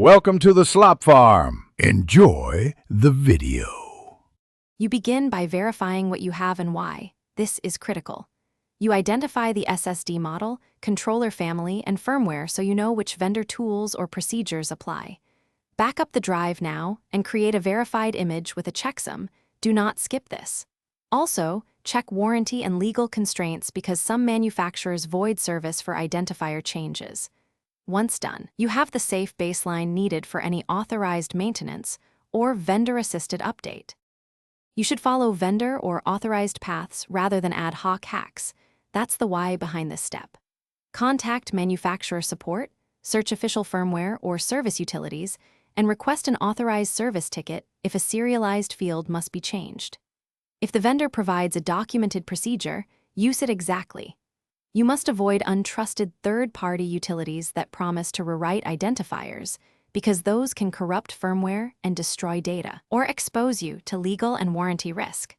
Welcome to the Slop Farm. Enjoy the video. You begin by verifying what you have and why. This is critical. You identify the SSD model, controller family, and firmware so you know which vendor tools or procedures apply. Back up the drive now and create a verified image with a checksum. Do not skip this. Also, check warranty and legal constraints because some manufacturers void service for identifier changes. Once done, you have the safe baseline needed for any authorized maintenance or vendor-assisted update. You should follow vendor or authorized paths rather than ad hoc hacks. That's the why behind this step. Contact manufacturer support, search official firmware or service utilities, and request an authorized service ticket if a serialized field must be changed. If the vendor provides a documented procedure, use it exactly. You must avoid untrusted third-party utilities that promise to rewrite identifiers because those can corrupt firmware and destroy data or expose you to legal and warranty risk.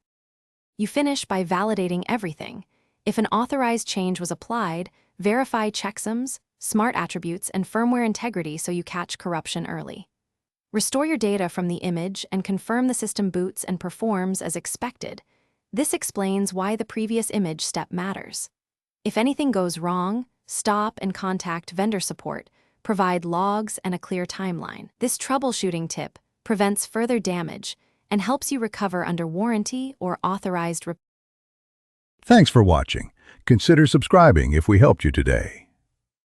You finish by validating everything. If an authorized change was applied, verify checksums, smart attributes, and firmware integrity so you catch corruption early. Restore your data from the image and confirm the system boots and performs as expected. This explains why the previous image step matters. If anything goes wrong, stop and contact vendor support. Provide logs and a clear timeline. This troubleshooting tip prevents further damage and helps you recover under warranty or authorized repair. Thanks for watching. Consider subscribing if we helped you today.